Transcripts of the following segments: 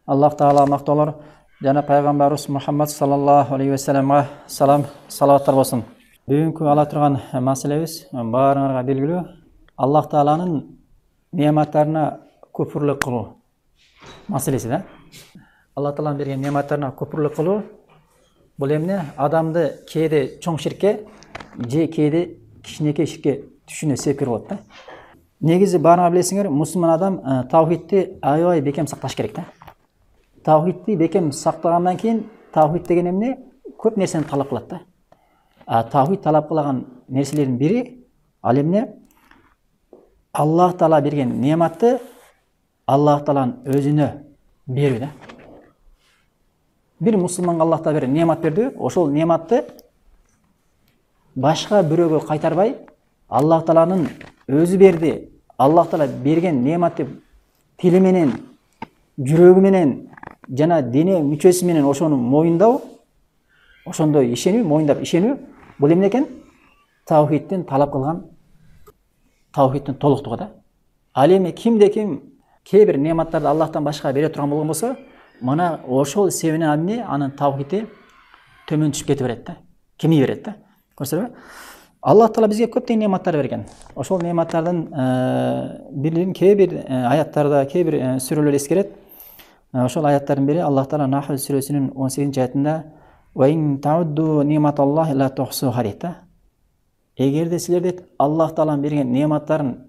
Аллах Таала мақтаулар жана пайғамбарыбыз Мұхаммад саллаллаху алейхи ва салламға салаваттар болсын. Бүгінгі ала тұрған мәселебіз барыңарға белгілі. Аллах Тааланың нематтарына күпірлік қылу мәселесі да. Аллах Тааланың берген нематтарына күпірлік қылу бұл емне адамды кейде чоң ширкке, же кейде кішінекей ширкке түшүнө себепкер болот да. Негизи барыңа билесиңер, мусулман адам таухидти аябай бекем сакташ керек да. Таухидти бекем сактагандан кийин таухид деген эмне? Көп нерсени талап кылат да. Таухид талап кылаган нерселердин бири ал эмне? Аллах Таала берген нематты Аллах Тааланын өзүнө берүү да. Бир мусулманга Аллах Таала бир немат берди, ошол нематты башка бирөөгө кайтарбай, Аллах Тааланын өзү берди. Аллах Таала берген нематты тили менен, жүрөгү менен жана дене мүчөсү менен ошону моюндау, ошондой ишенүү, моюндап ишенүү, бул эмне экен? Таухидтин талап кылган таухидтин толуктугу да. Ал эми кимде ким кээ бир нематтарды Аллахтан башка бере турган болгон болсо, мына ошол себебинен эмне? Анын таухиди төмөн түшүп кете берет да. Кеми берет да. Көрсөңүзбү? Аллах Таала бизге көптөгөн нематтар берген. Ошол нематтардын бирин кээ бир аяттарда, кээ бир сүрөлөр эскерет. Ошол аяттардын бири Аллах Таала Нахл сүрөсүнүн 18-аятында "Ва ин таудду ниматаллахи ла тухсуха" дейт да. Эгерде силер дейт Аллах Тааланын берген нематтарын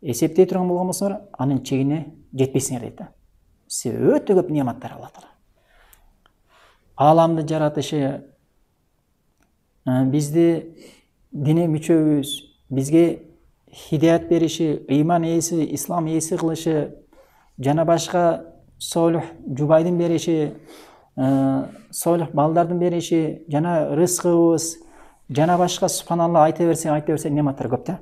эсептей турган болгон болсоңор, анын чегине жетпейсиңер дейт да. Себеби өтө көп нематтар Аллах Таала. Аламды жаратышы, бизди дине мүчөбүз, бизге хидаят бериши, ыйман ээси, ислам ээси кылышы, жана башка солих жубайдын бериши, солих балдардын бериши, жана рызкыбыз, жана башка субханалла айта берсе нематтар көп да.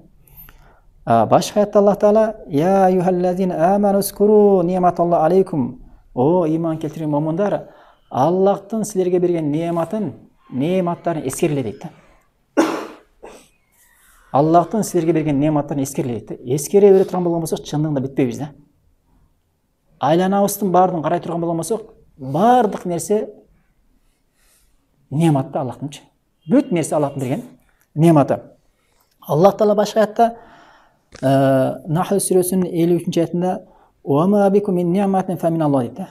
Башка аятта Аллах Таала "Я аюхаллазина аману скуру ниматаллахи алейкум" О иман келтирген момундар, Аллахтын силерге берген нематтарын эскерле дейт да. Аллахтын силерге берген нематтарын эскерле дейт да. Эскере бере турган болгон болсок, чындыгында бүтпөйбүз да. Айланабыздын баардыгын карай турган болгон болсок, баардык нерсе немат да Аллахтынчы. Бүт нерсе Аллахтын берген нематы. Аллах Таала башка аятта Нахл сүрөсүнүн 53-аятында "Ва ма бикум мин ни'матин фа миналлах" дейт да.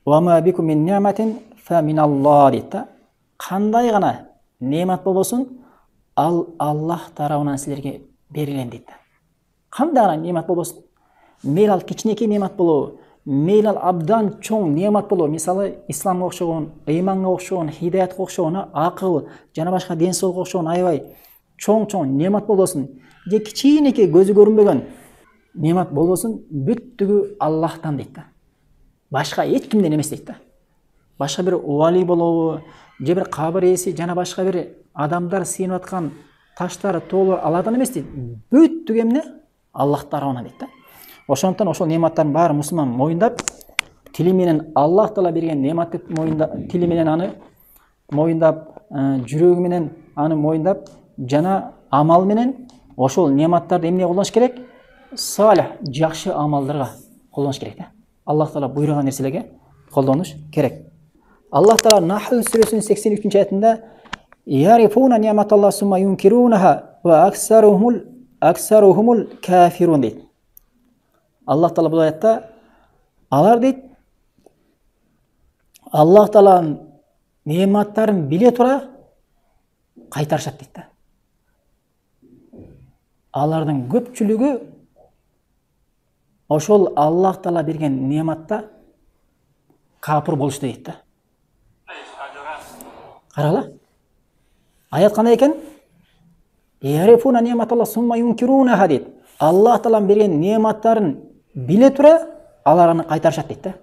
"Ва ма бикум мин ни'матин фа миналлах" дейт да. Кандай гана немат болбосун, ал Аллах тарабынан силерге берилген дейт да. Кандай гана немат болбосун, мейл ал кичинекей немат болобу, мейл ал абдан чоң немат болобу, мисалы исламга окшогон, ыйманга окшогон, хидаятка окшогон, акыл жана башка ден соолукка окшогон аябай чоң немат болбосун, же кичинекей көзү көрүнбөгөн немат болбосун, бүттүгү Аллахтан дейт да. Башка эч кимден эмес дейт да. Башка бир вали болобу, же бир кабыр ээси жана башка бир адамдар сыйынып аткан таштар, тоолор Алладан эмес дейт. Бүттүгү эмне? Аллах тарабынан дейт да. Ошондуктан ошол нематтардын баары мусулман моюндап, тили менен Аллах Таала берген нематты моюндап, тили менен аны моюндап, жүрөгү менен аны моюндап, жана амал менен ошол нематтарды эмне колдоныш керек? Салих, жакшы амалдарга колдоныш керек да. Аллах Таала буйруган нерселерге колдонуш керек. Аллах Таала Нахл сүрөсүнүн 83-аятында "Ярифуна ни'маталлахи сумма юнкирунаха ва аксарухумул кафирун" дейт. Аллах Таала бул аятта алар дейт Аллах Тааланын нематтарын биле тура кайтарышат дейт да. Алардын көпчүлүгү ошол Аллах Таала берген нематта капыр болушту дейт да. Карагыла. Аят кандай экен? "Ярифуна ни'маталлахи сумма юнкирунаха" дейт. Аллах Тааланын берген нематтарын биле тура алар аны кайтарышат дейт да.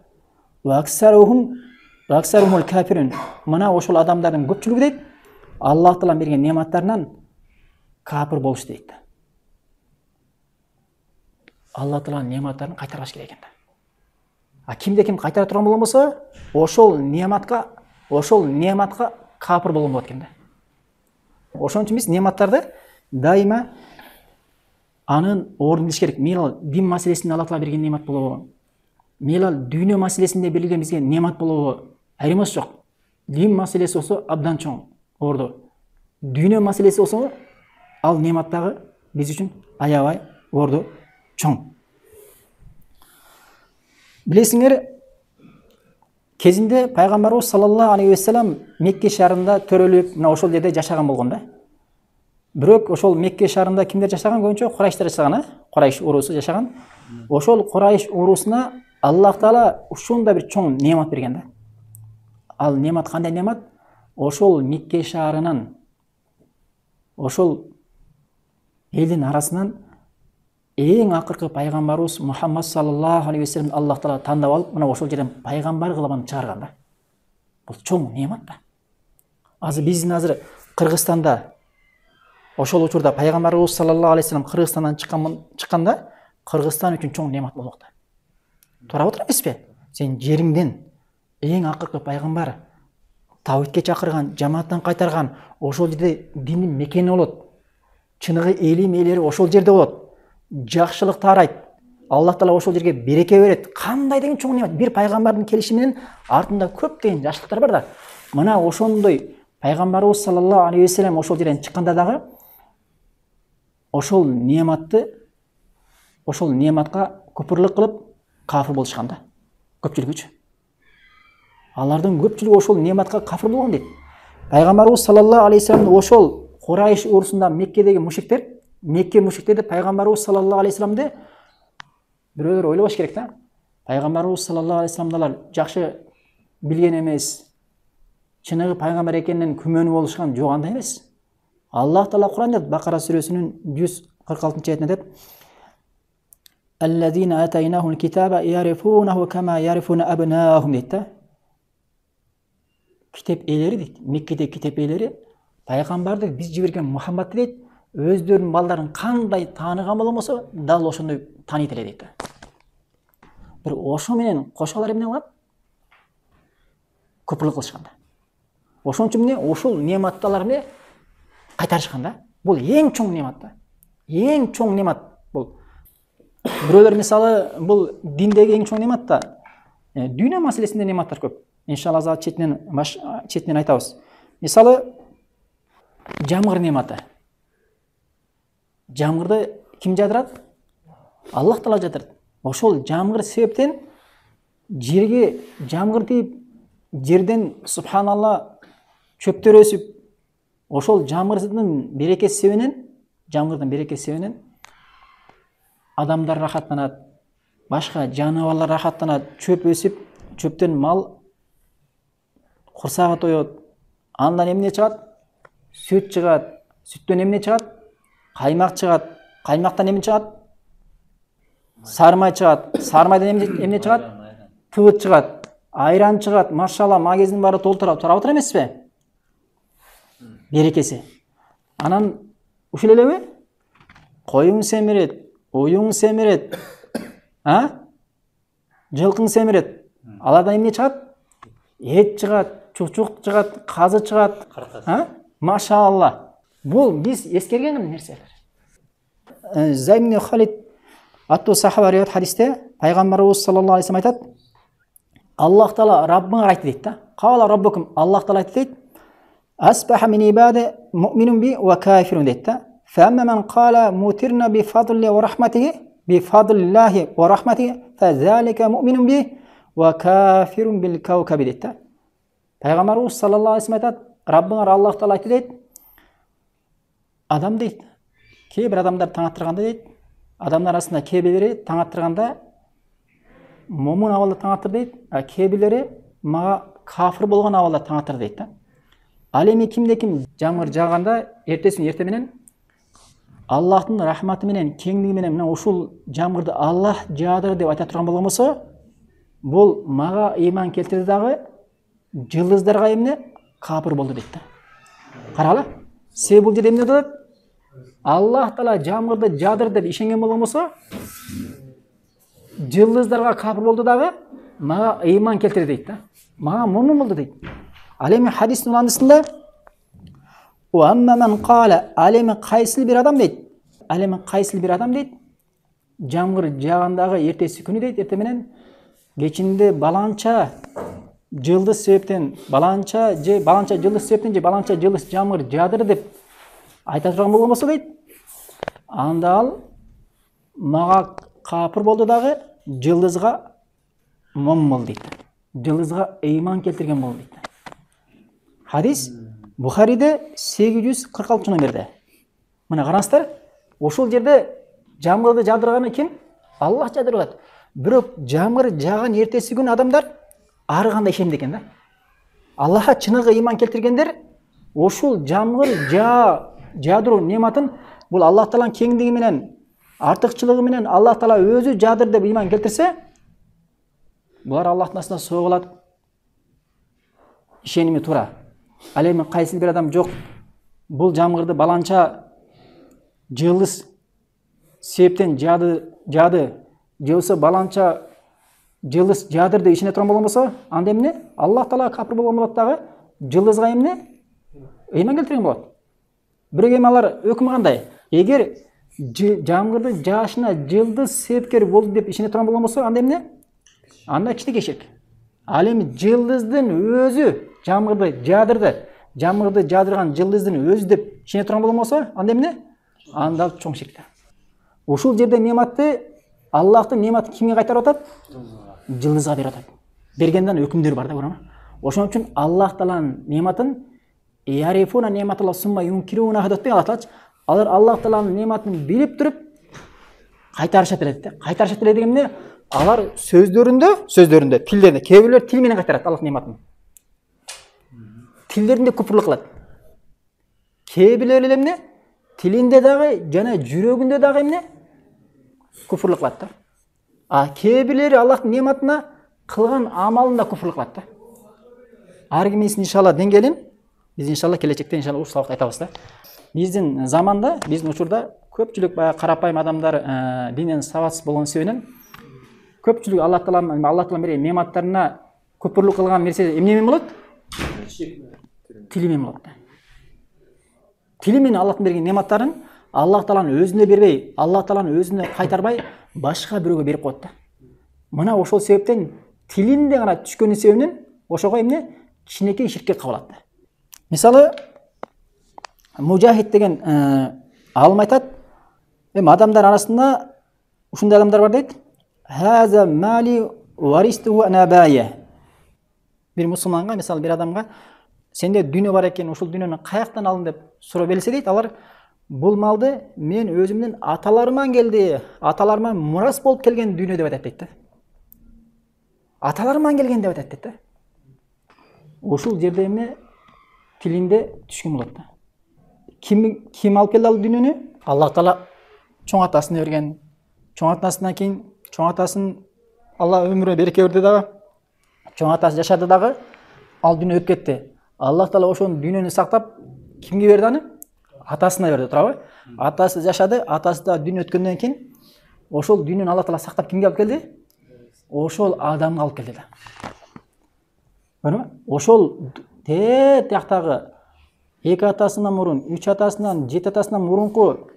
"Ва аксарухумул кафирун" Мына ошол адамдардын көпчүлүгү дейт Аллах Тааланын берген нематтарынан капыр болушту дейт да. Аллах Тааланын нематтарын кайтарбаш керек экен да. Кимде ким кайтара турган болгон болсо, ошол нематка капыр болгон болот экен да. Ошон үчүн биз нематтарды дайыма анын ордун билиш керек. Дин маселесинде Алла Таала берген немат болобу, мейлі дүйнө маселесинде берилген бизге немат болобу айырмасы жок. Дин маселеси болсо абдан чоң орду. Дүйнө маселеси болсо ал нематтагы биз үчүн аябай орду чоң. Билесиңер, кезинде пайгамбарыбыз саллаллаху алейхи ва саллям Мекке шаарында төрөлүп, мына ошол жерде жашаган болгон да. Бирок ошол Мекке шаарында кимдер жашаган? Көбүнчө Курайштар жашаган, Курайш уруусу жашаган. Ошол Курайш уруусуна Аллах Таала ушундай бир чоң немат берген да. Ал немат кандай немат? Ошол Мекке шаарынан, ошол элдин арасынан эң акыркы пайгамбарыбыз Мухаммад саллаллаху алейхи ва саллям Аллах Таала тандап алып, мына ошол жерден пайгамбар кылып аны чыгарган да. Бул чоң немат да. Азыр биздин Кыргызстанда ошол учурда пайгамбарыбыз саллаллаху алейхи ва саллям Кыргызстандан чыкканда, Кыргызстан үчүн чоң немат болмок да. Туура отур эмеспи? Сен жериңден эң акыркы пайгамбар тавхидке чакырган, жамааттан кайтарган, ошол жерде диндин мекени болот. Чыныгы элим ээлери ошол жерде болот. Жакшылык тарайт. Аллах Таала ошол жерге береке берет. Кандай деген чоң немат. Бир пайгамбардын келиши менен артында көптөгөн жакшылыктар бар да. Мына ошондой пайгамбарыбыз саллаллаху алейхи ва саллям ошол жерден чыкканда дагы ошол нематка күпүрлүк кылып кафир болушкан да. Көпчүлүгүчү. Алардын көпчүлүгү ошол нематка кафир болгон дейт. Пайгамбарыбыз саллаллаху алейхи ва саллям ошол Курайш урусунда Меккедеги мушриктер, Мекке мушриктерди пайгамбарыбыз саллаллаху алейхи ва салламды бирөөлөр ойлобош керек да. Пайгамбарыбыз саллаллаху алейхи ва салламдалар жакшы билген эмес. Чыныгы пайгамбар экенинен күмөнү болушкан жок, андай эмес. Аллах Таала Куранда Бакара сүрөсүнүн 146-аятында деп: "Аллазина атайнахул китаба ярифунаху кама ярифуна абнаахум" дейт. Китеп ээлери дейт, Меккедеги китеп ээлери пайгамбарды биз жиберген Мухаммадты дейт, өздөрүнүн балдарын кандай тааныган болмосо, дал ошондой тааныйт эле дейт. Бир ошо менен кошолор эмне кылат? Көпүрлүк кылышкан да. Ошон үчүн эмне? Ошол нематталар эмне? Кайтарышкан да. Бул эң чоң немат да. Эң чоң немат бул. Бирөөлөр мисалы бул диндеги эң чоң немат да. Дүйнө маселесинде нематтар көп. Иншалла за четинен айтабыз. Мисалы жамгыр нематы. Жамгырды ким жадырат? Аллах Таала жадырат. Ошол жамгыр себептен жерге жамгыр тийип, жерден субханалла чөптөр өсүп, ошол жамгырдын берекеси себебинен адамдар рахаттанат, башка жаныбарлар рахаттанат, чөп өсүп, чөптөн мал курсагы тоет. Андан эмне чыгат? Сүт чыгат. Сүттөн эмне чыгат? Каймак чыгат. Каймактан эмне чыгат? Сармай чыгат. Сармайдан эмне чыгат? Тыбыт чыгат. Айран чыгат. Машалла, магазин бары толтурап турабы эмеспи? Берекеси. Анан ушул элеби? Коюң семирет, уюң семирет. Жылкың семирет. Алардан эмне чыгат? Эт чыгат, чучук чыгат, казы чыгат. Машалла. Бул биз эскерген нерселер. Зайд ибн Халид аттуу сахаба риwayat хадисте пайгамбарыбыз саллаллаху алейхи ва саллям айтат: Аллах Таала Раббыңар айтты дейт да. Кала Раббукум, Аллах Таала айтты дейт: Асбаха мин ибади муъминун би ва кафирун дейт да. Фамма ман кала мутирна би фадли ва рахматихи би фадлиллахи ва рахматихи фазалика муъминун би ва кафирун бил каукаби дейт да. Пайгамбарыбыз саллаллаху алейхи ва саллям айтат: Раббыңар Аллах Таала айтты дейт. Адам дейт. Кээ бир адамдар таң аттырганда дейт. Адамдар арасында кээ бирлери таң аттырганда момун абалда таң аттыр дейт. Кээ бирлери мага кафир болгон абалда таң аттыр дейт да. Ал эми кимде ким жамгыр жааганда эрте менен Аллахтын рахматы менен, кеңдиги менен мына ушул жамгырды Аллах жаадыр деп айта турган болгон болсо, бул мага ыйман келтирди дагы жылдыздарга эмне? Кафир болду дейт да. Карагыла. Себеби бул жерде эмне болот? Аллах Таала жамгырды жаадыр деп ишенген болгон болсо, жылдыздарга кафир болду дагы мага ыйман келтирди дейт да. Мага момун болду дейт. Ал эми хадистин уландысында Уамман кала, алеми кайсыл бир адам дейт. Алеми кайсыл бир адам дейт. Жамгыр жаагандагы эртеси күнү дейт, эрте менен кечинде баланча жылдыз себептен баланча жылдыз себептен же баланча жылдыз жамгыр жаадыр деп айта турган болгон болсо дейт, анда ал мага капыр болду дагы жылдызга момун болду дейт. Жылдызга ыйман келтирген болду дейт. Хадис Бухариде 846 номерде. Мына караңыздар, ошол жерде жамгырды жаадырганы ким? Аллах жаадыргат. Бирок жамгыр жааган эртеси күнү адамдар ары кандай ишенди экен да. Аллахка чыныгы ыйман келтиргендер ошол жамгыр жаадыруу нематын бул Аллах Тааланын кеңдиги менен, артыкчылыгы менен Аллах Таала өзү жаадыр деп ыйман келтирсе, булар Аллахтын астына согулат. Ишеними туура. Ал эми кайсы бир адам жок, бул жамгырды баланча жылдыз себептен жаады, же болсо баланча жылдыз жаадыр деп ишене турган болгон болсо, анда эмне? Аллах Таала капыр болгон болот дагы, жылдызга эмне? Ыйман келтирген болот. Бирок эми алар өкүмү кандай? Эгер жамгырды жаашына жылдыз себепкер болду деп ишене турган болгон болсо, анда эмне? Анда кичинекей ширк. Ал эми жылдыздын өзү жамгырды жаадырды, жамгырды жаадырган жылдыздын өзү деп ишене турган болгон болсо, анда эмне? Анда чоң ширк. Ушул жерде нематты Аллахтын нематын кимге кайтарып атат? Жылдызга берип атат. Бергенден өкүмдөр бар да, көрөңү. Ошон үчүн Аллах Тааланын нематын ярифуна нематалла сумма юнкируна хадат Аллах Таала. Алар Аллах Тааланын нематын билип туруп кайтарышат эле. Кайтарышат эле деген эмне? Алар сөздөрүндө, тилдеринде, кээ бирлер тил менен кайтарат Аллах нематын. Тилдеринде күпүрлүк кылат. Кээ бирлер эмне? Тилинде дагы жана жүрөгүндө дагы эмне? Күпүрлүк кылат да. А кээ бирлери Аллахтын нематына кылган амалында күпүрлүк кылат да. Ар кимисин иншалла деңгээлин биз иншалла келечекте иншалла уш сабакта айтабыз да. Биздин заманда, биздин учурда көпчүлүк баягы карапайым адамдар динден сабатсыз болгон себебинен көпчүлүк Аллах Тааланын берген нематтарына күпүрлүк кылган нерсе эмне менен болот? Тили менен болот да. Тили менен Аллахтын берген нематтарын Аллах Тааланын өзүнө бербей, Аллах Тааланын өзүнө кайтарбай башка бирөөгө берип коет да. Мына ошол себептен тилинде гана түшкөнү себебинен ошого эмне? Кичинекей ширкке кабылат да. Мисалы Мужахид деген алым айтат, эми адамдар арасында ушундай адамдар бар дейт. Хаза мали варисту анабая. Бир мусулманга, мисалы бир адамга сенде дүйнө бар экен, ушул дүйнөнү каяктан алдың деп суроо берилсе дейт, алар бул малды мен өзүмдүн аталарыман келди, аталарыман мурас болуп келген дүйнө деп айтат дейт да. Аталарыман келген деп айтат дейт да. Ушул жерде эмне? Тилинде түшкөн болот да. Ким алып келди ал дүйнөнү? Аллах Таала чоң атасын берген. Чоң атасынан кийин чоң атасын Алла өмүрүнө береке берди дагы. Чоң атасы жашады дагы, ал дүйнө өтүп кетти. Аллах Таала ошол дүйнөнү сактап кимге берди аны? Атасына берди, туурабы? Атасы жашады, атасы да дүйнө өткөндөн кийин ошол дүйнөнү Аллах Таала сактап кимге алып келди? Ошол адамга алып келди да. Көрдүңбү? Ошол тияктагы 2 атасынан мурун, 3 атасынан, 7 атасынан мурунку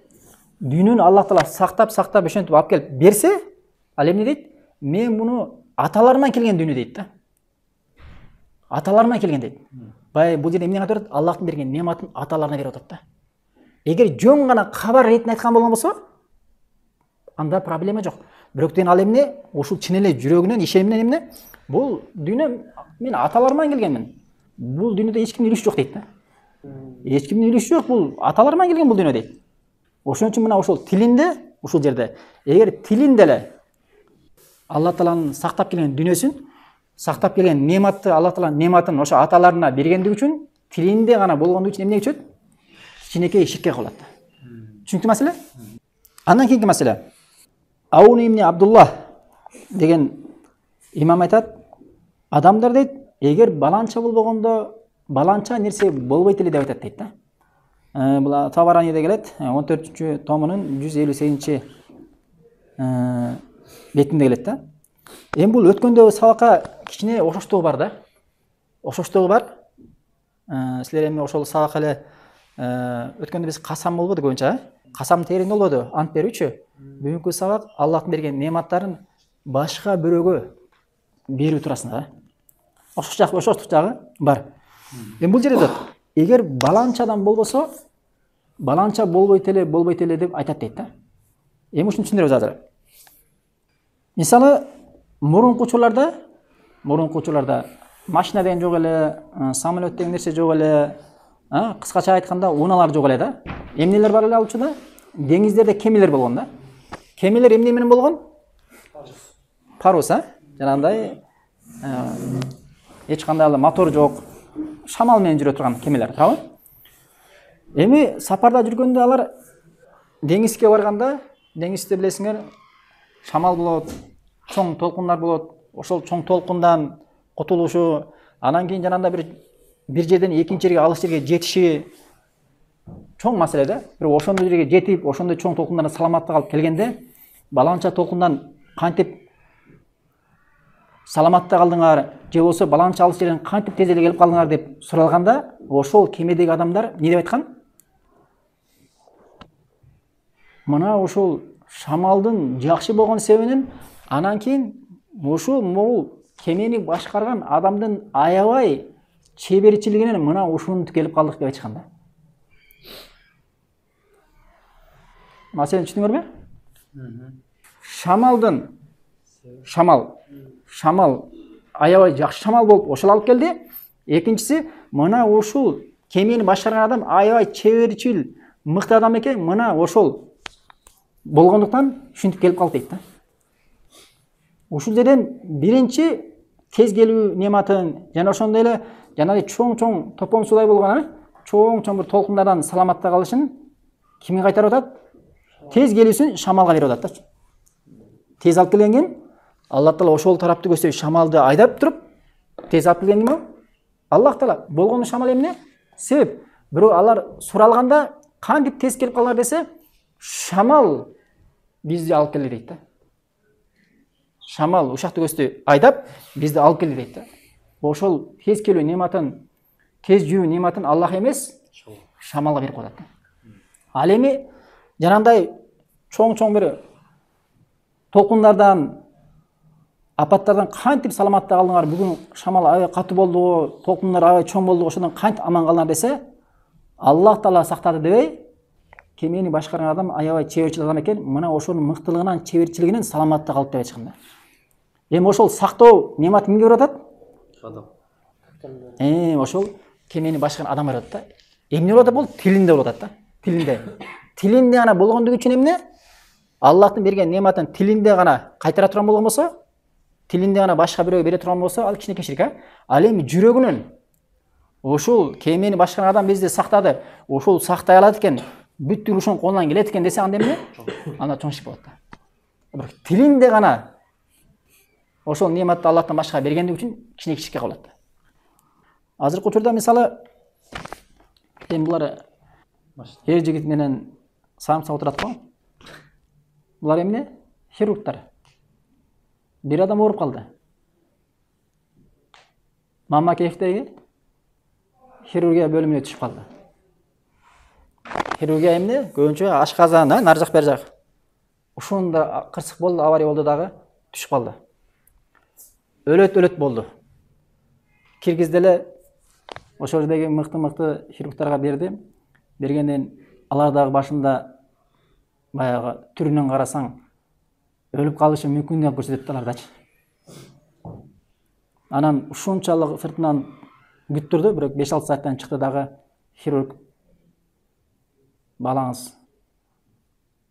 дүйнөнү Аллах Таала сактап ошентип алып келип берсе, ал эмне дейт? Мен муну аталарыман келген дүйнө дейт да. Аталарыман келген дейт. Бул жерде эмне айтып атат? Аллахтын берген нематын аталарына берип атат да. Эгер жөн гана кабар ретинде айткан болгон болсо, анда проблема жок. Бирок ал эмне? Ушул чын эле жүрөгүнөн, ишениминен эмне? Бул дүйнө мен аталарыман келгенмин. Бул дүйнөдө эч кимдин үлүшү жок дейт да. Эч кимдин үлүшү жок, бул аталарыман келген бул дүйнө дейт. Ошон үчүн мына ошол тилинде, ушул жерде эгер тилинде эле Аллах Тааланын сактап келген дүйнөсүн, сактап келген нематты, Аллах Тааланын нематын ошо аталарына бергендиги үчүн, тилинде гана болгондугу үчүн эмне өчөт? Кичинекей ширкке калат. Түшүнүктүү маселе? Андан кийинки маселе. Аун ибн Абдуллах деген имам айтат, адамдар дейт, эгер баланча болбогондо баланча нерсе болбойт эле деп айтат дейт да. Бул Табараниде келет, 14-чү томунун 158-чи бетинде келет да. Эми бул өткөндө сабакка кичине окшоштугу бар да. Окшоштугу бар. Силер эми ошол сабакка эле өткөндө биз касам болбоду көбүнчө, касам терин болбоду, ант берүүчү. Бүгүнкү сабак Аллахтын берген нематтарын башка бирөөгө берүү туурасында да. Ошоштук жагы бар. Эми бул жерде эгер баланча адам болбосо, баланча болбойт эле деп айтат дейт да. Эми ушуну түшүндүрөбүз азыр. Мисалы, мурунку учурларда машина деген жок эле, самолет деген нерсе жок эле, кыскача айтканда унаалар жок эле да. Эмнелер бар эле ал учурда? Деңиздерде кемелер болгон да. Кемелер эмне менен болгон? Парус, жанагындай эч кандай мотор жок, шамал менен жүрө турган кемелер, туурабы? Эми сапарда жүргөндө алар деңизге барганда, деңизде билесиңер, шамал болот, чоң толкундар болот. Ошол чоң толкундан кутулушу, анан кийин жанагындай бир жерден экинчи жерге, алыс жерге жетиши чоң маселе да. Бирок ошондой жерге жетип, ошондой чоң толкундардан саламатта калып келгенде, баланча толкундан кантип саламатта калдыңар, же болбосо баланча алыс жерден кантип тез эле келип калдыңар деп суралганда, ошол кемедеги адамдар эмне деп айткан? Мына ошол шамалдын жакшы болгон себебинен анан кийин ушул кемени башкарган адамдын аябай чеберчилигинен мына ушунтип келип калдык деп айтышкан да. Маселени түшүндүңөрбү? Шамал аябай жакшы шамал болуп ошол алып келди. Экинчиси, мына ушул кемени башкарган адам аябай чеберчил, мыкты адам экен, мына ошол болгондуктан ушинтип келип калды дейт да. Ушул жерден биринчи тез келүү нематын жана ошондой эле жанагы чоң топон суудай болгон, чоң бир толкундардан саламатта калышын кимге кайтарып атат? Тез келүүсүн шамалга берип атат да. Тез алып келген ким? Аллах Таала ошол тарапты көздөп шамалды айдап туруп, тез алып келген ким? Аллах Таала. Болгону шамал эмне? Себеп. Бирок алар суралганда кантип тез келип калдылар десе, шамал бизди алып келди дейт да. Шамал ушакты көздө айдап бизди алып келди дейт да. Ошол тез келүү нематын, тез жүрүү нематын Аллах эмес, шамалга берип коет да. Ал эми жанагындай чоң бир толкундардан, апаттардан кантип саламатта калдыңар? Бүгүн шамал аябай катуу болду, толкундар аябай чоң болду, ошондон кантип аман калдыңар десе, Аллах Таала сактады дебей, кемени башкарган адам аябай чеберчил адам экен, мына ошонун мыктылыгынан, чеберчилигинен саламатта калды деп айтышкан да. Эми ошол сактоо немат кимге берип атат? Адам. Ошол кемени башкарган адам берип атат да. Эмне болуп атат бул? Тилинде болуп атат да. Тилинде гана болгондугу үчүн эмне? Аллахтын берген нематын тилинде гана кайтара турган болгон болсо, тилинде гана башка бирөө бере турган болсо, ал кичинекей ширк. Ал эми жүрөгүнөн ошол кемени башкарган адам бизди сактады, ошол сактай алат экен, бүттүр ушунун колунан келет экен десе, анда эмне? Анда чоң ширк болот да. Бирок тилинде гана ошол нематты Аллахтан башка бергендиги үчүн кичинекей ширкке калат да. Азыркы учурда мисалы, эми булар эр жигит менен саамсак отурат го. Булар эмне? Хирургтар. Бир адам ооруп калды. Мамакеевдеги хирургия бөлүмүнө түшүп калды. Хирургия эмне? Көбүнчө ашказан, нар жак бер жак. Ушунда кырсык болду, авария болду дагы түшүп калды. Өлөт болду. Киргизди эле ошол жердеги мыкты хирургтарга берди. Бергенден алар дагы башында баягы түрүнөн карасаң өлүп калышы мүмкүн деп көрсөтүп алардачы. Анан ушунчалык сыртынан күттүрдү, бирок 5-6 сааттан чыкты дагы хирург. Балаңыз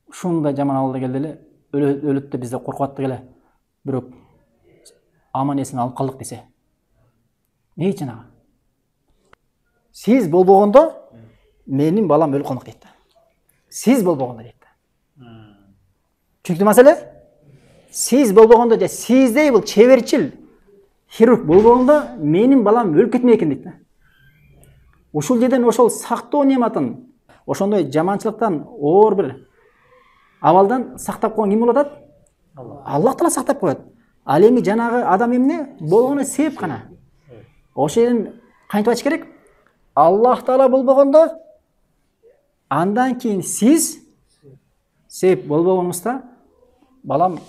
ушундай жаман абалда келди эле, өлөт деп бизде коркуп аттык эле. Бирок аман эсин алып калдык десе. Эмне үчүн ага? Сиз болбогондо менин балам өлүп калмак дейт да. Сиз болбогондо дейт да. Түшүнүктүү маселе? Сиз болбогондо же сиздей бул чеберчил хирург болбогондо менин балам өлүп кетмек экен дейт да. Ушул жерден ошол сактоо нематын, ошондой жаманчылыктан, оор бир абалдан сактап койгон ким болуп атат? Аллах Таала сактап коет. Ал эми жанагы адам эмне? Болгону себеп гана. Ошол жерден кантип айтыш керек? Аллах Таала болбогондо андан кийин сиз себеп болбогонуңузда балам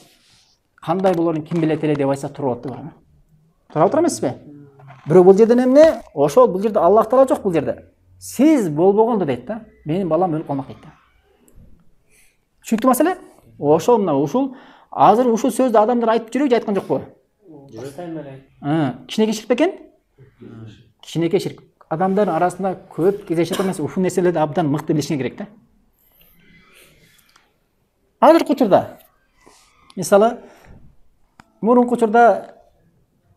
кандай болорун ким билет эле деп айтса туруп атты. Тура турасызбы? Бирок бул жерде эмне? Ошол бул жерде Аллах Таала жок бул жерде. Сиз болбогондо дейт да, менин балам өлүп калмак дейт да. Түшүнүктүү маселе? Ошол мына ушул азыр ушул сөздү адамдар айтып жүрөбү же айткан жокпу? Кичинекей ширк бекен? Кичинекей ширк. Адамдардын арасында көп кездешет эмес, ушул нерселерди абдан мыкты билишине керек да. Азыркы учурда мисалы мурунку учурда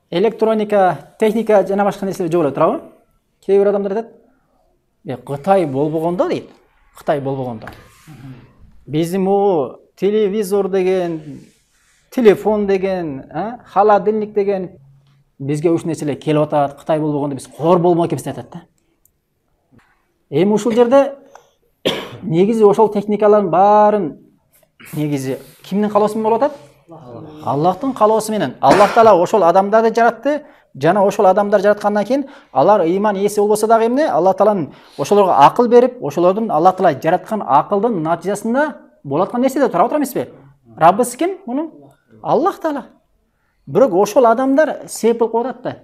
электроника, техника жана башка нерселер жок эле турабы? Кээ бир адамдар айтат, Кытай болбогондо дейт. Кытай болбогондо. Биздин могу телевизор деген, телефон деген, холодильник деген бизге ушул нерселер келип атат. Кытай болбогондо биз кор болмок экенбиз деп атат да. Эми ушул жерде негизи ошол техникалардын баарын негизи кимдин калоосу менен болуп атат? Аллахтын калоосу менен. Аллах Таала ошол адамдарды жаратты, жана ошол адамдар жараткандан кийин алар ыйман ээси болбосо дагы эмне? Аллах Тааланын ошолорго акыл берип, ошолордун Аллах Таала жараткан акылдын натыйжасында болуп аткан нерсе деп турабы эмеспи? Раббысы ким мунун? Аллах Таала. Бирок ошол адамдар себеп болуп калат да.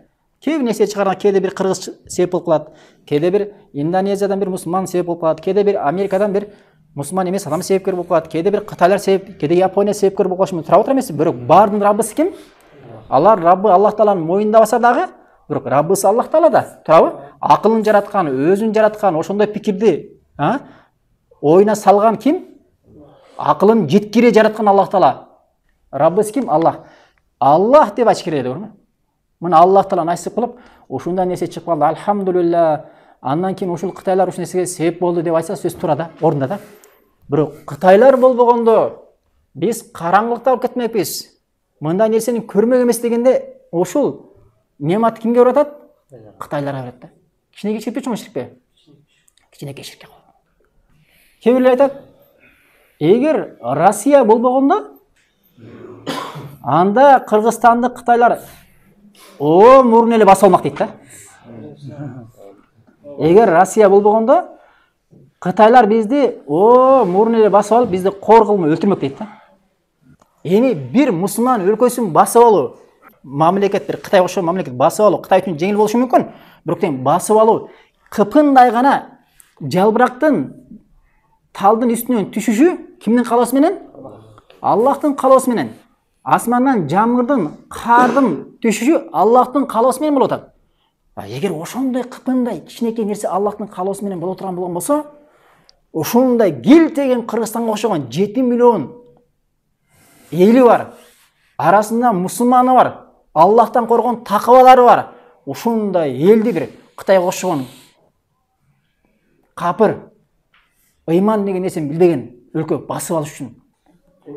Кээ бир нерсе чыгарган, кээде бир кыргыз себеп болуп калат, кээде бир Индонезиядан бир мусулман себеп болуп калат, кээде бир Америкадан бир мусулман эмес адам себепкер болуп калат, кээде бир Кытайлар себеп, кээде Япония себепкер болуп калышы мүмкүн. Тура эмеспи? Бирок баардын Раббысы ким? Алар Раббы Аллах Тааланы моюндабаса дагы, бирок Раббысы Аллах Таала да. Турабы? Акылын жараткан, өзүн жараткан, ошондой пикирди, оюна салган ким? Акылын жеткире жараткан Аллах Таала. Раббысы ким? Аллах. Аллах деп ачып кирет көрмө? Мына Аллах Таала насип кылып, ушундай нерсе чыгып калды. Алхамдулилла. Андан кийин ушул Кытайлар ушул нерсеге себеп болду деп айтса сөз тура да, орунда да. Бирок Кытайлар болбогондо биз караңгылыкта болуп кетмекпиз. Мындай нерсени көрмөк эмес дегенде ушул немат кимге барып атат? Кытайларга барат да. Кичинекей ширкпи, чоң ширкпи? Кичинекей ширкке калат. Кээ бирлер айтат, эгер Россия болбогондо анда Кыргызстанды Кытайлар мурун эле басып алмак дейт да. Эгер Россия болбогондо Кытайлар бизди мурун эле басып алып, бизди кор кылмай өлтүрмөк дейт да. Эми бир мусулман өлкөсүн басып алуу, мамлекет бир Кытайга окшогон мамлекет басып алуу Кытай үчүн жеңил болушу мүмкүн. Бирок тең басып алуу кыпындай гана жалбырактын талдын үстүнөн түшүшү кимдин калоосу менен? Аллахтын калоосу менен. Асмандан жамгырдын, кардын түшүшү Аллахтын калоосу менен болуп атат. Эгер ошондой кыпындай кичинекей нерсе Аллахтын калоосу менен боло турган болгон болсо, ошондой гилтеген Кыргызстанга окшогон 7 миллион эли бар. Арасында мусулманы бар. Аллахтан коргон такыбалары бар. Ушундай элди бир Кытайга окшогон капыр, ыйман деген нерсени билбеген өлкө басып алыш үчүн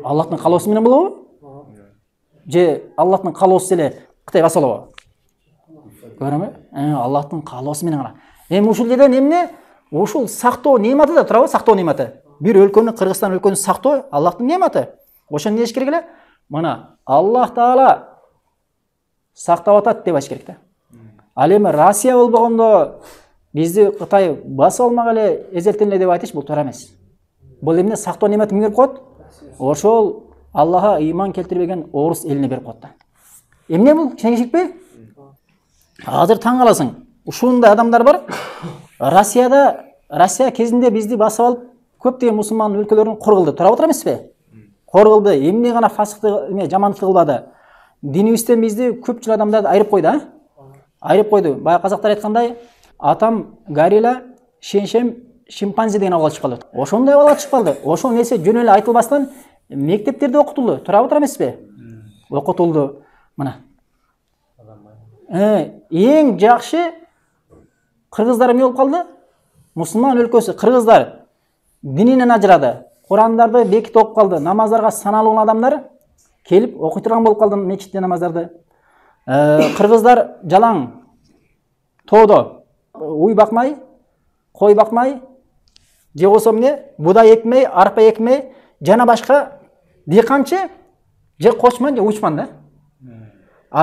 Аллахтын калоосу менен болобу? Же Аллахтын калоосу эле Кытай басып алабы? Көрөмбү? Аллахтын калоосу менен гана. Эми ушул жерден эмне? Ушул сактоо нематы да турабы? Сактоо нематы. Бир өлкөнү, Кыргызстан өлкөнү сактоо Аллахтын нематы. Ошону не деш керек эле? Мына Аллах Таала сактап атат деп айтыш керек да. Ал эми Россия болбогондо бизди Кытай басып алмак эле эзелтен эле деп айтыш бул туура эмес. Бул эмне сактоо нематы кимге берип коет? Ошол Аллаха ыйман келтирбеген орус элине берип коет да. Эмне бул? Кичинекейшикпи? Азыр таң каласың. Ушундай адамдар бар. Россия кезинде бизди басып алып, көптөгөн мусулман өлкөлөрүн кор кылды. Тура отур эмеспи? Кор кылды. Эмне гана фасыктык, жамандык кылбады. Динибизден бизди көпчүлүк адамдарды айырып койду, Айырып койду. Баягы казактар айткандай, атам горилла, шеншем шимпанзе деген абал чыгып калды. Ошондой абал чыгып калды. Ошол нерсе жөн эле айтылбастан мектептерде окутулду. Тура отур эмеспи? Окутулду. Мына. Эң жакшы кыргыздар эмне болуп калды? Мусулман өлкөсү кыргыздар дининен ажырады. Курандарды бекитип окуп калды. Намаздарга саналуу адамдар келип окуй турган болуп калды мечитте намаздарды. Кыргыздар жалаң тоодо уй бакмай, кой бакмай, же болбосо эмне? Будай экмей, арпа экмей, жана башка дыйканчы же кочман же учман да.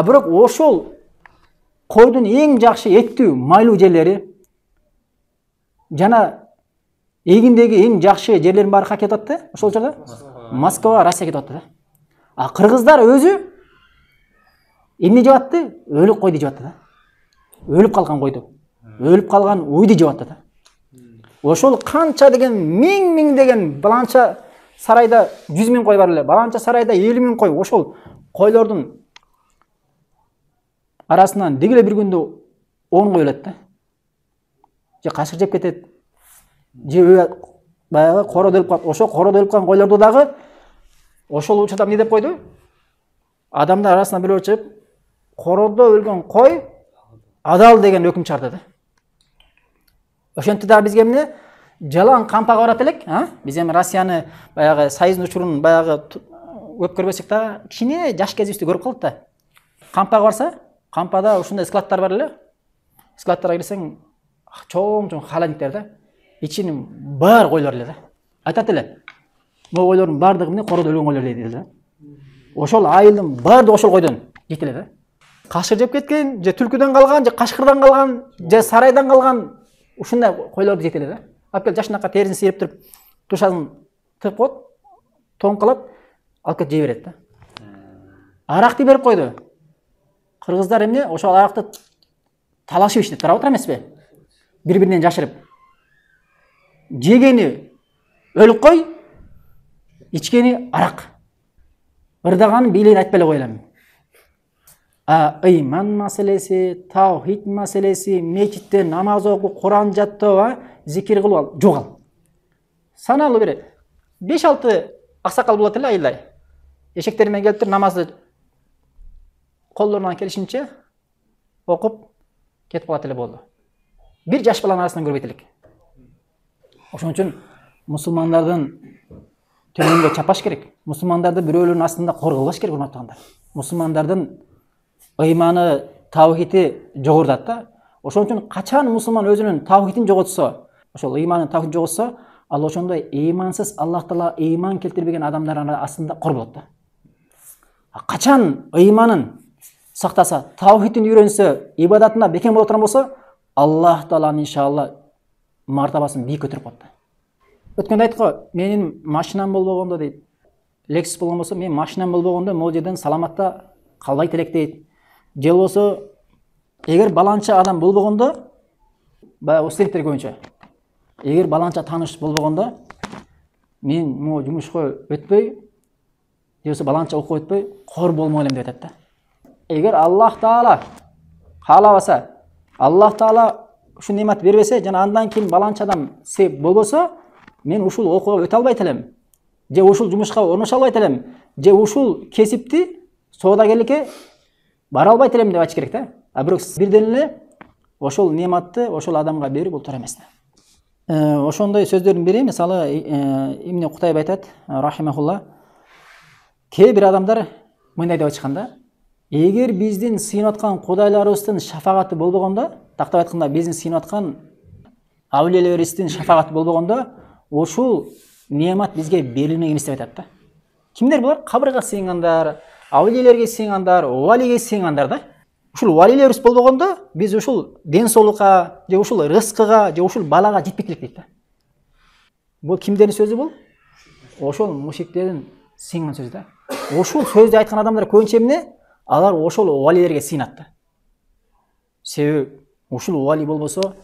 Бирок ошол койдун эң жакшы эттүү, майлуу жерлери жана эгиндеги эң жакшы жерлердин баары кайерге кетип атты? Ошол жерде Москва, Россия кетип атты да. Кыргыздар өзү Эмне жеп атты? Өлүк койду жеп атты да. Өлүп калган койду. Өлүп калган уйду жеп атты да. Ошол канча деген миң деген баланча сарайда 100 000 кой бар эле. Баланча сарайда 50 000 кой. Ошол койлордун арасынан дегеле бир күндө 10 кой өлөт да. Же кашык жеп кетет. Же баягы кородо өлүп калат. Ошол кородо өлүп калган койлорду дагы ошол учурда эмне деп койду? Адамдар арасынан бирөө чыгып, кородо өлгөн кой адал деген өкүм чыгарды да. Ошентип дагы бизге эмне? Жалаң кампага барат элек, Биз эми Россияны баягы Союздун учурун баягы көп көрбөсөк да, кичине жаш кезибизде көрүп калдык да. Кампага барса, кампада ушундай складтар бар эле. Складтарга кирсең, чоң холодильниктер да. İçini бар койлор эле да. Айтат эле. Могу койлордун баардыгы эмне? Кородо өлгөн койлор дейт да. Ошол айылдын баардыгы ошол койдон жейт эле да. Кашыр жеп кеткен, же түлкүдөн калган, же кашкырдан калган, же сарайдан калган ушундай койлорду жейт эле да. Алып келип жашынакка терисин сыйрып туруп, тушасын тыгып коет, тоң калат, алып келип жей берет да. Аракты берип койду. Кыргыздар эмне? Ошол аракты талашып ичет, карап отур эмеспи? Бири-биринен жашырып. Жегени өлүк кой, ичкени арак. Ырдаганын бийлигин айтпай эле коелем. Ыйман маселеси, таухид маселеси, мечитте намаз окуу, Куран жаттоо, зикир кылуу жок ал. Саналуу бир 5-6 аксакал болот эле айылда. Эшектери менен келиптир, намазды коллорунан келишинче окуп кетип калат эле болду. Бир жаш баланын арасынан көрбөйт элек. Ошон үчүн мусулмандардын төмөнгө чапаш керек. Мусулмандарды бирөөлөрдүн астында корголбаш керек, урматтагандар. Мусулмандардын ыйманы, таухиди жогорудат да. Ошон үчүн качан мусулман өзүнүн таухидин жоготсо, ошол ыйманын таухидин жоготсо, ал ошондой ыймансыз, Аллах Таала ыйман келтирбеген адамдардын астында кор болот да. Качан ыйманын сактаса, таухидин үйрөнсө, ибадатына бекем боло турган болсо, Аллах Тааланын иншалла мартабасын бийик көтөрүп коет да. Өткөндө айттык го, менин машинам болбогондо дейт. Lexus болгон болсо, мен машинам болбогондо могу жерден саламатта калбайт элек дейт. Же болсо, эгер баланча адам болбогондо, баягы студенттер көбүнчө. Эгер баланча тааныш болбогондо, мен могу жумушка өтпөй, же болсо баланча окуп өтпөй, кор болмой элем деп айтат да. Эгер Аллах Таала каалабаса, Аллах Таала ушул немат бербесе, жана андан кийин баланча адам себеп болбосо, мен ушул окууга өтө албайт элем. Же ушул жумушка орношо албайт элем. Же ушул кесипти, соодагерликке бара албайт элем деп айтыш керек да. Бирок бирден эле ошол нематты ошол адамга берүү бул туура эмес да. Ошондой сөздөрдүн бири, мисалы, Ибн Кутайб айтат, рахимахулла, кээ бир адамдар мындай деп айтышканда, эгер биздин сыйынып аткан кудайларыбыздын шафагаты болбогондо, тактап айтканда биздин сыйынып аткан аулиелерибиздин шафагаты болбогондо, ушул немат бизге берилмеген эмес деп айтат да. Кимдер булар? Кабырга сыйынгандар, аулиелерге сыйынгандар, валиге сыйынгандар да. Ушул валилерибиз болбогондо, биз ушул ден соолукка, же ушул рызкыга, же ушул балага жетпейт элек дейт да. Бул кимдердин сөзү бул? Ошол мушриктердин сыйынган сөзү да. Ошол сөздү айткан адамдар көбүнчө эмне? Алар ошол валилерге сыйынат да. Себеби ушул вали болбосо,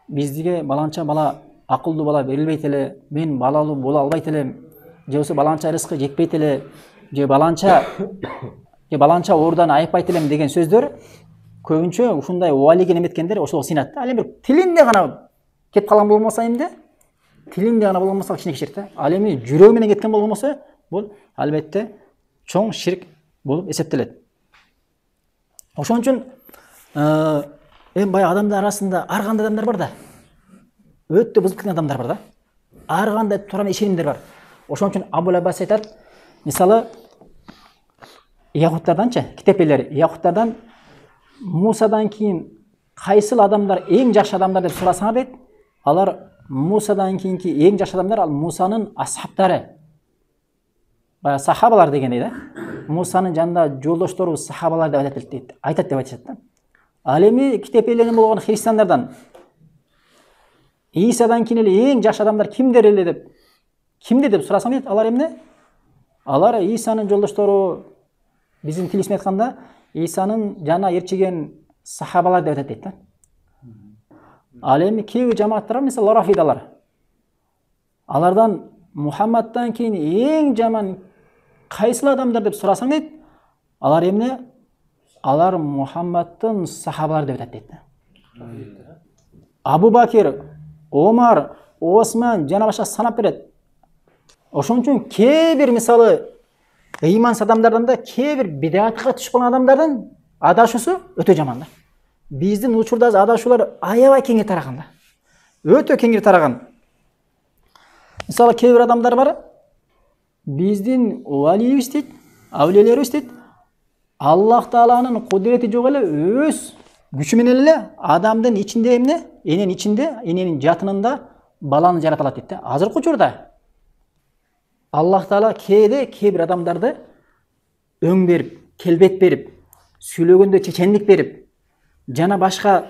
бизге баланча бала, акылдуу бала берилбейт эле, мен балалуу боло албайт элем, же болсо баланча рызкы жетпейт эле, же баланча оорудан айыкпайт элем деген сөздөр көбүнчө ушундай валиге неметкендер ошого сыйынат да. Ал эми бир тилинде гана кетип калган болмосо эмне? Тилинде гана болгон болсо кичине кичирет да. Ал эми жүрөгү менен кеткен болгон болсо, бул албетте чоң ширк болуп эсептелет. Ошон үчүн эми баягы адамдар арасында ар кандай адамдар бар да. Өтө бузуп кеткен адамдар бар да. Ар кандай туран ишенимдер бар. Ошон үчүн Абул Аббас айтат, мисалы, Яхуттарданчы, китепелер, Яхуттардан Мусадан кийин кайсыл адамдар эң жакшы адамдар деп сурасаңар дейт, алар Мусадан кийинки эң жакшы адамдар ал Мусанын асхабтары. Баягы сахабалар дегендей да. Мусанын жанында жолдоштору сахабалар деп айтат дейт. Айтат деп айтышат да. Ал эми китепелерин болгон христиандардан Исадан кийин эле эң жакшы адамдар кимдер эле деп, кимдер деп сурасаң дейт, алар эмне? Алар Исанын жолдоштору, биздин тил менен айтканда Исанын жана ээрчиген сахабалар деп атат дейт да. Ал эми кээ бир жамааттар мисалы рафидалар. Алардан Мухаммадтан кийин эң жаман кайсыл адамдар деп сурасаң дейт, алар эмне? Алар Мухаммадтын сахабалары деп атат дейт да. Абу Бакир, Омар, Осман жана башка санап берет. Ошон үчүн кээ бир мисалы ыймансыз адамдардан да кээ бир бидатка түшүп калган адамдардын адашуусу өтө жаман да. Биздин учурда адашуулар аябай кеңири тараган да. Өтө кеңири тараган. Мисалы кээ бир адамдар бар, биздин валиибиз дейт, авлияларыбыз дейт, Аллах Тааланын кудурети жок эле өз күчү менен эле адамдын ичинде эмне? Эненин ичинде, эненин жатынында баланы жарата алат дейт да. Азыркы учурда Аллах Таала кээде кээ бир адамдарды өң берип, келбет берип, сүйлөгөндө чечендик берип, жана башка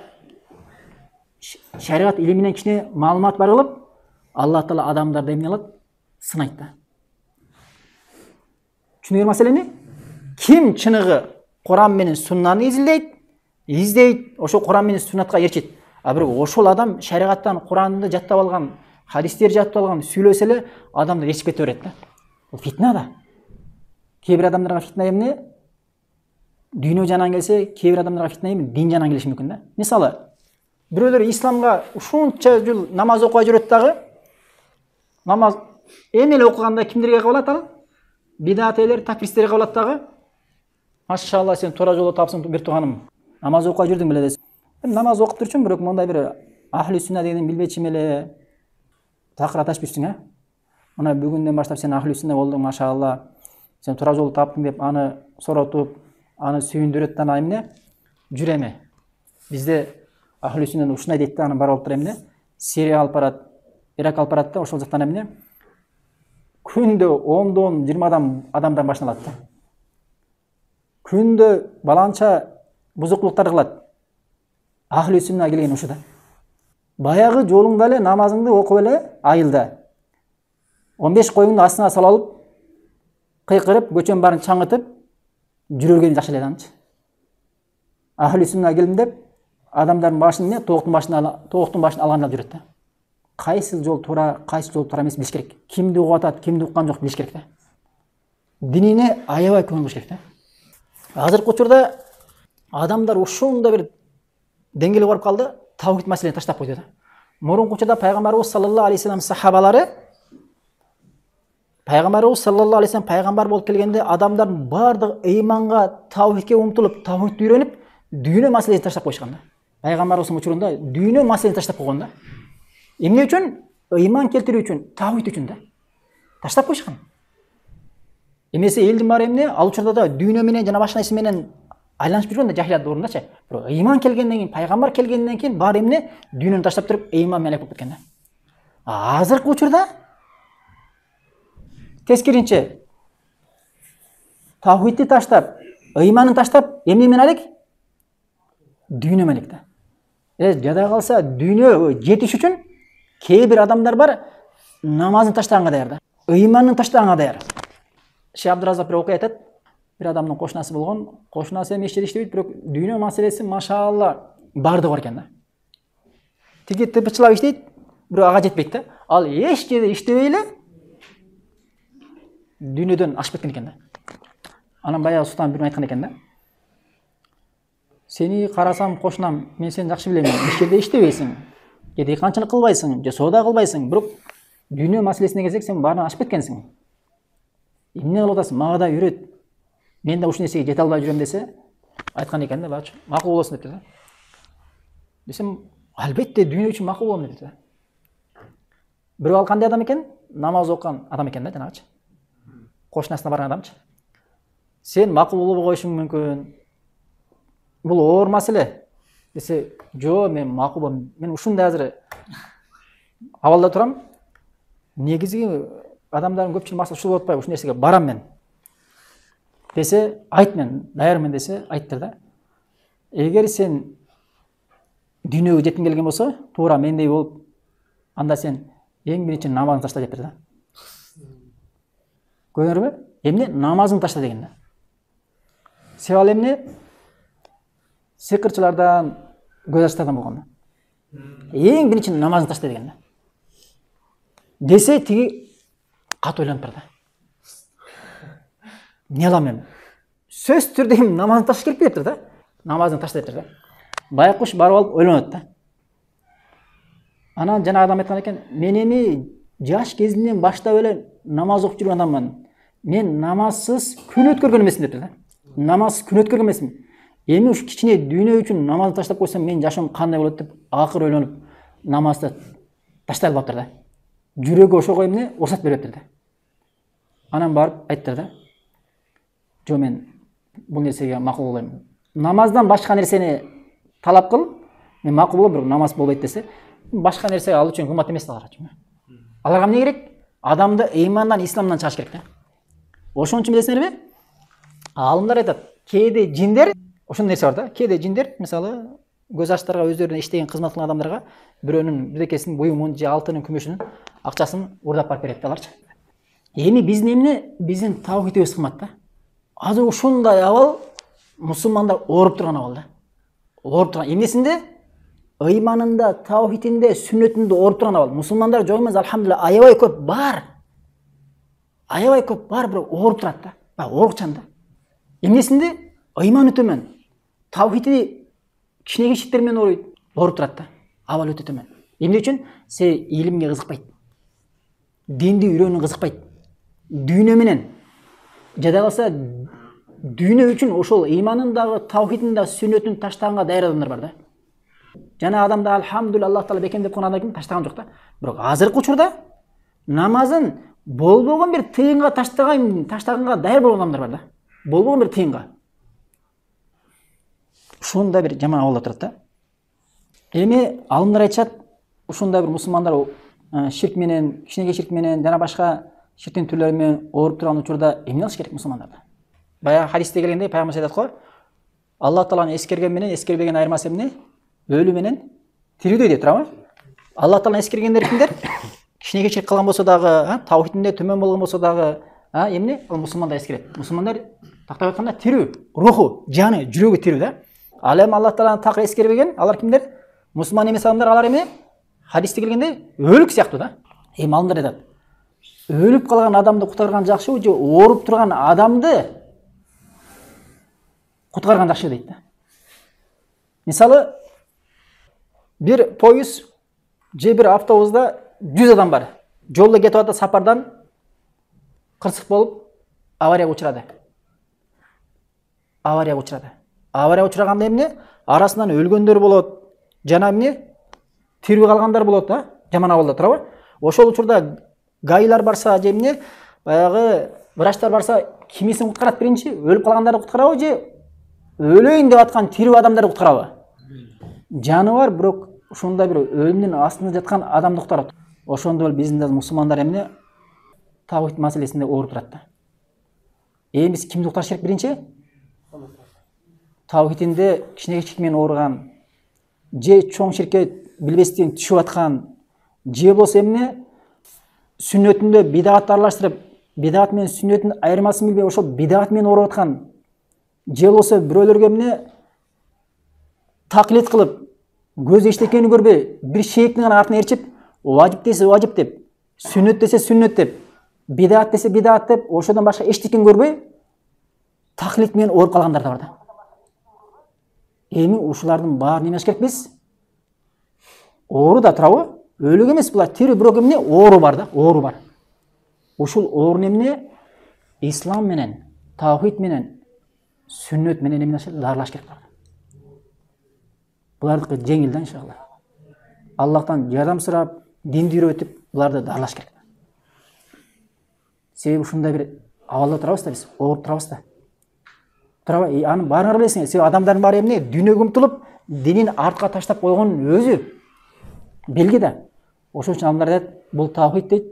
шариат илиминен кичине маалымат бар кылып, Аллах Таала адамдарды эмне кылат? Сынайт да. Түшүнүңөр маселени? Ким чыныгы Куран менен Суннаны издейт, ошо Куран менен Суннатка ээрчит. А бирок ошол адам шариаттан Куранды жаттап алган, хадистер жаттап алган сүйлөсө эле адамды ээрчип кете берет да. Бул фитна да. Кээ бир адамдарга фитна эмне? Дүйнө жанан келсе, кээ бир адамдарга фитна эмне? Дин жанан келиши мүмкүн да. Мисалы, бирөөлөр исламга ушунча жыл намаз окуй жүрөт дагы, намаз эми эле окуганда кимдерге кабылат ал? Бидат элер, такфиристерге кабылат дагы. Машалла, сен туура жолдо тапсың бир тууганым. Намаз окуй жүрдүң беле десин. Намаз окуп турчумун, бирок мондай бир ахли сүнна дегенди билбечим эле. Такыр аташпышсың, а? Мына бүгүндөн баштап сен ахли сүнна болдуң, машалла. Сен туура жолду таптың деп аны соротуп, аны сүйүндүрөт да эмне? Жүреме. Бизде ахли сүнна ушундай дейт да, аны бар болуп тура эмне? Сирия алып барат, Ирак алып барат да, ошол жактан эмне? Күндө 10-дон 20 адамдан башына алат да. Күндө баланча бузуклуктар кылат. Ахли сүнна келген ушу да. Баягы жолуңда эле намазыңды окуп эле айылда. 15 коюңду астына салып алып, кыйкырып, көчөнүн баарын чаңытып, жүрөргени жакшы эле анчы. Ахли сүнна келдим деп, адамдардын башын эмне? Тооктун башын алганда жүрөт да. Кайсы жол туура, кайсы жол туура эмес билиш керек. Кимди угуп атат, кимди уккан жок билиш керек да. Динине аябай көңүл буруш керек да. Азыркы учурда адамдар ушундай бир деңгээлге барып калды, тавхид маселени таштап койду да. Мурунку учурда пайгамбарыбыз саллаллаху алейхи вассалам сахабалары, пайгамбарыбыз саллаллаху алейхи вассалам пайгамбар болуп келгенде адамдардын бардыгы ыйманга, тавхидке умтулуп, тавхидти үйрөнүп, дүйнө маселесин таштап койушкан да. Пайгамбарыбыздын учурунда дүйнө маселесин таштап койгон да. Эмне үчүн? Ыйман келтирүү үчүн, тавхид үчүн да. Таштап койушкан. Эмесе элдин баары эмне? Ал учурда да дүйнө менен жана башка нерсе менен айланышып жүргөн да, жахилат доорундачы. Бирок ыйман келгенден кийин, пайгамбар келгенден кийин баары эмне? Дүйнөнү таштап туруп, ыйман менен болуп кеткен да. Азыркы учурда тескеринче тавхидти таштап, ыйманын таштап, эмне менен алек? Дүйнө менен элек да. Жада калса дүйнө жетиш үчүн кээ бир адамдар бар, намазын таштаганга даяр да. Ыйманын таштаганга даяр. Шейх Абдуразак бир окуя айтат. Бир адамдын кошунасы болгон, кошунасы эми ишти иштебейт, бирок дүйнө маселеси машалла бардыгы бар экен да. Тиги тыпычылап иштейт, бирок ага жетпейт да. Ал эч жерде иштебей эле дүйнөдөн ашып кеткен экен да. Анан баягы султан бир айткан экен да. Сени карасам кошунам, мен сени жакшы билем, эч жерде иштебейсиң, же дыйканчылык кылбайсың, же соода кылбайсың, бирок дүйнө маселесине келсек сен баарынан ашып кеткенсиң. Эмне кылып атасың? Мага да үйрөт. Мен да ушул нерсеге жете албай жүрөм десе, айткан экен да, бачы, макул болосуң депти да. Десем, албетте дүйнө үчүн макул болом депти да. Бирок ал кандай адам экен? Намаз окуган адам экен да, жанагычы. Кошунасына барган адамчы. Сен макул болбой коюшуң мүмкүн. Бул оор маселе. Десе, жо, мен макул болом. Мен ушундай азыр абалда турам. Негизги адамдардын көпчүлүгү максаты ушул болуп атпайбы? Ушул нерсеге барам мен. Десе, айт, мен даярмын десе, айттыр да. Эгер сен дүйнөгө жеткиң келген болсо, туура мендей болуп, анда сен эң биринчи намазыңды ташта дептир да. Көрдүңөрбү? Эмне? Намазыңды ташта деген да. себеп ал эмне? Сыйкырчылардан, көз ачтардан болгон. Эң биринчи намазын таштай деген. Десе тиги кат ойлонуп турду. Не алам мен? Сөз түрдө намазын ташташ керек деп турду. Намазын таштай турду. Байкуш барып алып ойлонот да. Анан жана адам айткан экен, мен эми жаш кезимден баштап эле намаз окуп жүргөн адаммын. Мен намазсыз күн өткөргөн эмесмин деп турду. Намазсыз күн өткөргөн эмесмин. Эми ушу кичине дүйнө үчүн намазды таштап койсом, мен жашоом кандай болот деп акыр ойлонуп, намазды таштай албаптыр да. Жүрөгү ошого эмне уруксат берип турду. Анан барып айттыр да. Жо, мен бул нерсеге макул болбойм. Намаздан башка нерсени талап кыл, мен макул болом, бирок намаз болбойт десе, башка нерсе ал үчүн кымбат эмес алар үчүн. Аларга эмне керек? Адамды ыймандан, исламдан чыгыш керек да. Ошон үчүн билесиңерби? Алымдар айтат, кээде жиндер, ошон нерсе бар да. Кээде жиндер, мисалы, көз ачтарга өздөрүнө иштеген, кызмат кылган адамдарга бирөөнүн бирдекесинин буюмун же алтынын, күмүшүнүн акчасын урдап барып берет да аларчы. Эми биздин эмне? Биздин таухидибиз кымбат да. Азыр ушундай абал мусулмандар ооруп турган абал да. Ооруп турган. Эмнесинде? Ыйманында, таухидинде, сүннөтүндө ооруп турган абал. Мусулмандар жок эмес, алхамдулилла, аябай көп бар. Аябай көп бар, бирок ооруп турат да. Оорукчан да. Эмнесинде? Ыйманы төмөн. Таухиди кичине кичиктер менен ооруп турат да. Абал өтө төмөн. Эмне үчүн? Се илимге кызыкпайт. Динди үйрөнүүгө кызыкпайт. Дүйнө менен жада калса дүйнө үчүн ошол ыйманындагы, таухидиндагы, сүннөтүн таштаганга даяр адамдар бар да. Жана адамда алхамдулилла Аллах Таала бекемдеп койгон адам таштаган жок да. Бирок азыркы учурда намазын болбогон бир тыйынга таштаганга даяр болгон адамдар бар да. Болбогон бир тыйынга. Ушундай бир жаман абалда турат да. Эми алымдар айтышат, ушундай бир мусулмандар ширк менен, кичинекей ширк менен жана башка ширктин түрлөрү менен ооруп турган учурда эмне кылыш керек мусулмандарда? Баягы хадисте келгенде пайгамбар айтат го, Аллах Тааланы эскерген менен эскербеген айырмасы эмне? Өлүү менен тирүүдөй деп турабы? Аллах Тааланы эскергендер кимдер? Кичинекей ширк кылган болсо дагы, таухидинде төмөн болгон болсо дагы, эмне? Ал мусулмандар эскерет. Мусулмандар тактап айтканда тирүү, руху, жаны, жүрөгү тирүү да. Ал эми Аллах Тааланы так эскербеген, алар кимдер? Мусулман эмес адамдар, алар эмне? Хадисте келгенде өлүк сыяктуу да. Эми алымдар айтат, өлүп калган адамды куткарган жакшы же ооруп турган адамды куткарган жакшы дейт да. Мисалы, бир поезд же бир автобуста 100 адам бар. Жолдо кетип атат сапардан, кырсык болуп аварияга учурады. Аварияга учураганда эмне? Арасынан өлгөндөр болот, жана эмне? Тирүү калгандар болот да, жаман абалда турабы? Ошол учурда гайлар барса, же эмне? Баягы врачтар барса, кимисин куткарат биринчи? Өлүп калгандарды куткарабы же өлөйүн деп аткан тирүү адамдарды куткарабы? Жаны бар, бирок ушундай бир өлүмдүн астында жаткан адамды куткарат. Ошондо биздин да мусулмандар эмне? Таухид маселесинде ооруп турат да. Эми биз кимди куткарыш керек биринчи? Таухидинде кичинекей ширк менен ооруган, же чоң ширкке билбестен түшүп аткан, же болсо эмне? Сүннөтүндө бидагат аралаштырып, бидагат менен сүннөтүн айырмасын билбей ошол бидагат менен ооруп аткан, же болсо бирөөлөргө эмне? Таклид кылып, көз эчтекени көрбөй, бир шейктин гана артына ээрчип, важип десе важип деп, сүннөт десе сүннөт деп, бидагат десе бидагат деп, ошодон башка эчтекени көрбөй, таклид менен ооруп калгандар да бар да. Эми ушулардын баарын эмес керек биз? Оору да турабы? Өлүк эмес булар, тирүү, бирок эмне? Оору бар да, оору бар. Ушул оорун эмне? Ислам менен, таухид менен, сүннөт менен эмне дарылаш керек бар. Булардыкы жеңил да иншалла. Аллахтан жардам сурап, динди үйрөтүп, буларды дарылаш керек. Себеби ушундай бир абалда турабыз да биз, ооруп турабыз да. Турабы, аны баарыңар билесиңер. Себеби адамдардын баары эмне? Дүйнөгө умтулуп, динин артка таштап койгон өзү белги да. Ошон үчүн адамдар айтат, бул таухид дейт,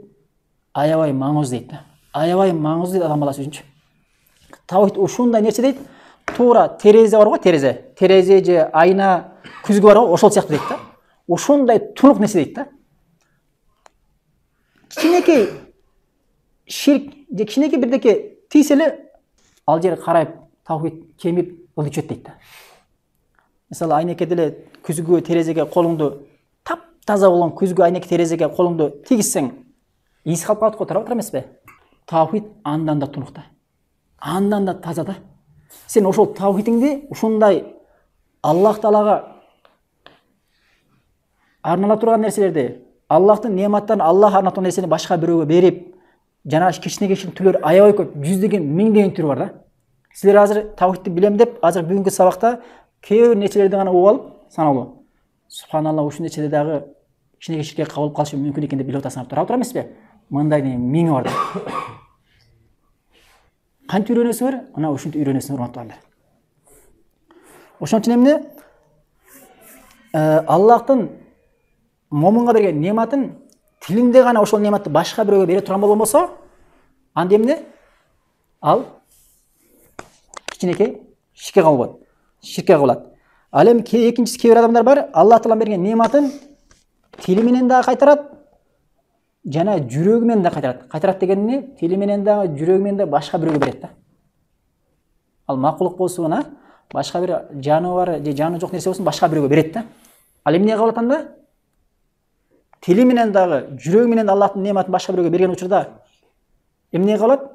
аябай маңыздуу дейт да. Аябай маңыздуу дейт адам баласы үчүн. Таухид ушундай нерсе дейт, туура терезе бар го, терезе. Терезе же айна, күзгү бар го, ошол сыяктуу дейт да. Ушундай тунук нерсе дейт да. Кичинекей ширк же кичинекей бирдеке тийсе эле ал жер карайып таухид кемип ылдый чөт дейт. Мисалы айнекеде эле күзгү терезеге колуңду таза болгон күзгү айнек терезеге колуңду тийгизсең ийиси калып калат го, тарап отур эмеспи? Таухид андан да тунук да, андан да таза да. Сен ошол таухидиңди ушундай Аллах Таалага арнала турган нерселерди, Аллахтын нематтарын Аллах арнатқан нерсени башка бирөөгө берип, жана кичине түрлөр аябай көп, жүздөгөн, миңдеген түрү бар да. Силер азыр таухидти билем деп, азыр бүгүнкү сабакта кээ бир нерселерди гана угуп алып, саналуу. Субханалла, ушул нерселер дагы кичине ширкке кабыл калышы мүмкүн экени билип атасың, тарап тура эмеспи? Мындай миңи бар да. Кантип үйрөнөсүңөр? Мына ушинтип үйрөнөсүңөр, урматтуулар. Ошон үчүн эмне? Аллахтын момунга берген нематын тилинде гана ошол нематты башка бирөөгө бере турган болгон болсо, анда эмне? Ал кичинекей ширкке кабылат. Ширкке кабылат. Ал эми экинчиси кээ бир адамдар бар, Аллах Таала берген нематын тили менен дагы кайтарат, жана жүрөгү менен да кайтарат. Кайтарат деген эмне? Тили менен дагы, жүрөгү менен да башка бирөөгө берет да. Ал макулук болсун, башка бир жаны бар же жаны жок нерсе болсун, башка бирөөгө берет да. Ал эмне кылат анда? Тили менен дагы, жүрөгү менен Аллахтын нематын башка бирөөгө берген учурда эмне кылат?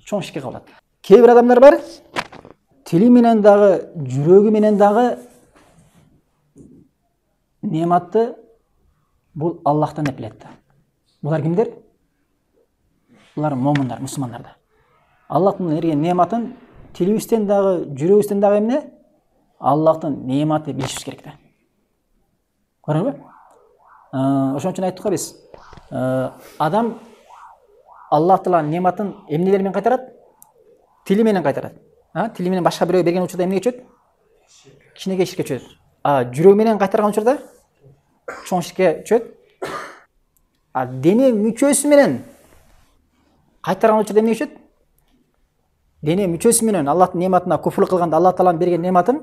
Чоң ширкке кабылат. Кээ бир адамдар бар, тили менен дагы, жүрөгү менен дагы нематты бул Аллахтан деп билет да. Булар кимдер? Булар момундар, мусулмандар да. Аллахтын берген нематын тилибизден дагы, жүрөгүбүздөн дагы эмне? Аллахтын нематы билишибиз керек да. Көрдүңбү? Ошон үчүн айттык го биз. Адам Аллах Тааланын нематын эмнелер менен кайтарат? Тили менен кайтарат. Тили менен башка бирөөгө берген учурда эмнеге чөт? Кичинекей ширкке чөт. Жүрөг менен кайтарган учурда чоң ширкке чөт. Дене мүчөсү менен кайтарган учурда эмнеге чөт? Дене мүчөсү менен Аллахтын нематына куфурлук кылганда, Аллах Тааланын берген нематын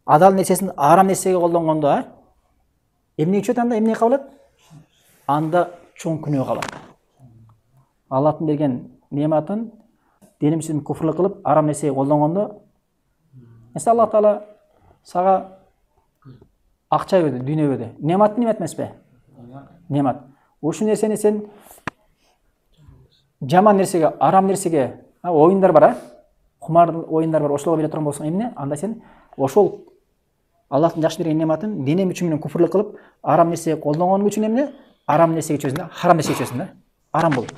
адал нерсесин арам нерсеге колдонгондо эмнеге чөт? Анда эмне кабылат? Анда чоң күнөө кабылат. Аллахтын берген нематын дене мүчөсүн куфурлук кылып, арам нерсеге колдонгондо, mesela Аллах Таала сага акча берди, дүйнө берди. Немат эмеспи? Немат. Ушул нерсени сен жаман нерсеге, арам нерсеге, оюндар бар, кумар оюндар бар, ошолорго бере турган болсоң эмне? Анда сен ошол Аллахтын жакшы берген нематын дене мүчө менен куфурлук кылып, арам нерсеге колдонгон үчүн эмне? Арам нерсеге чөзүң да, харам нерсеге чөзүң да. Арам болду.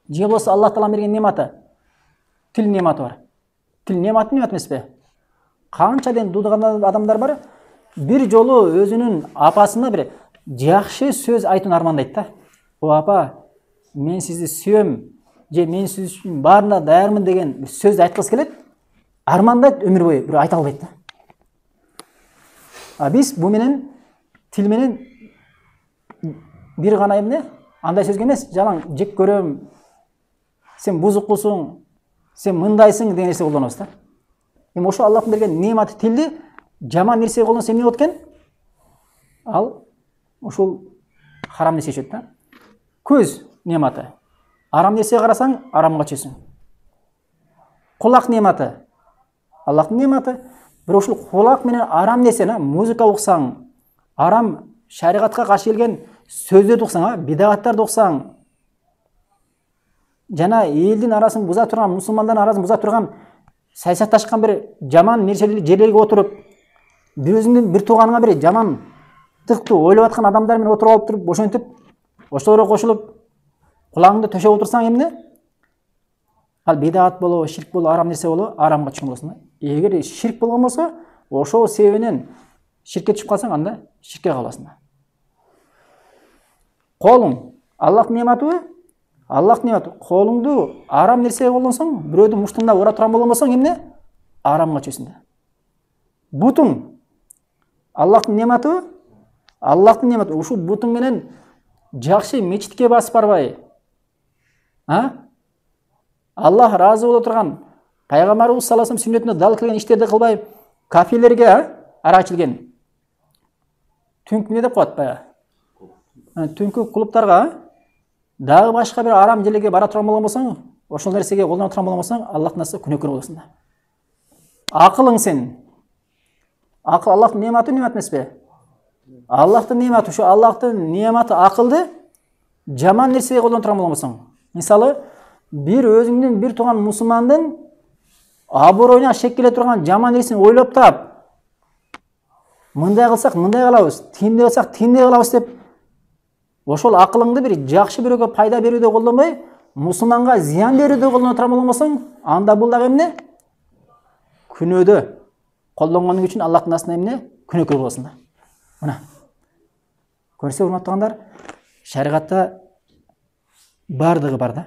Же болсо Аллах Тааланын берген нематы, тил нематы бар. Тил нематы эмеспи? Канча ден дуудаган адамдар бар, бир жолу өзүнүн апасына бир жакшы сөз айтууну армандайт да. О апа, мен сизди сүйөм, же мен сиз үчүн баарына даярмын деген сөздү айткысы келет, армандайт өмүр бою, бирок айта албайт да. Биз бу менен тил менен бир гана эмне? Андай сөзгө эмес, жалаң жек көрөм, сен бузукусуң, сен мындайсың деген нерсе колдонобуз да. Эми ошо Аллахтын берген нематы тилди жаман нерсеге колдонсо эмне болот экен? Ал ушул харам нерсе чөт да. Көз нематы. Арам нерсеге карасаң, арамга чөсүң. Кулак нематы. Аллахтын нематы. Бирок ушул кулак менен арам нерсени, музыка уксаң, арам шариатка каршы келген сөздөрдү уксаң, бидагаттарды уксаң, жана элдин арасын буза турган, мусулмандардын арасын буза турган саясатташкан бир жаман нерселерди жерлерге отуруп, бир өзүңдүн бир тууганыңа бир жаман тыктуу ойлоп аткан адамдар менен отуруп алып туруп, ошентип, ошолорго кошулуп, кулагыңды төшөп отурсаң эмне? Ал бидагат болобу, ширк болобу, арам нерсе болобу, арамга түшкөн болосуң. Эгер ширк болгон болсо, ошол себебинен ширкке түшүп калсаң, анда ширкке каласың. Колуң Аллахтын нематыбы? Аллахтын нематы. Колуңду арам нерсеге колдонсоң, бирөөдүн муштунда ура турган болгон болсоң эмне? Арамга чөсүң. Бутуң Аллахтын нематыбы? Аллахтын нематы. Ушул бутуң менен жакшы мечитке басып барбай, Аллах разы боло турган, пайгамбарыбыз саллаллаху алейхи сүннөтүнө дал келген иштерди кылбай, кафелерге ара ичилген. Түнкү эмне деп коет баягы? Түнкү клубтарга дагы башка бир арам жерлерге бара турган болгон болсоң, ошол нерсеге колдоно турган болгон болсоң, Аллахтын назарында күнөөкөр болосуң да. Акылың сенин. Акыл Аллахтын нематы эмес пе? Аллахтын нематы, ушу Аллахтын нематы акылды жаман нерсеге колдонуп болбосоң. Мисалы, бир өзүңдүн бир тууган мусулмандын абыройуна шек келе турган жаман нерсени ойлоп таап, мындай кылсак мындай кылабыз, тиндей кылсак тиндей кылабыз деп, ошол акылыңды бир жакшы бирөөгө пайда берүүдө колдонбой, мусулманга зыян берүүдө колдоно турган болбосоң, анда бул дагы эмне? Күнөөдө колдонгону үчүн Аллахтын астында эмне? Күнөөкөр болосуң да. Мына. Көрсө урматтуугандар, шариатта бардыгы бар да.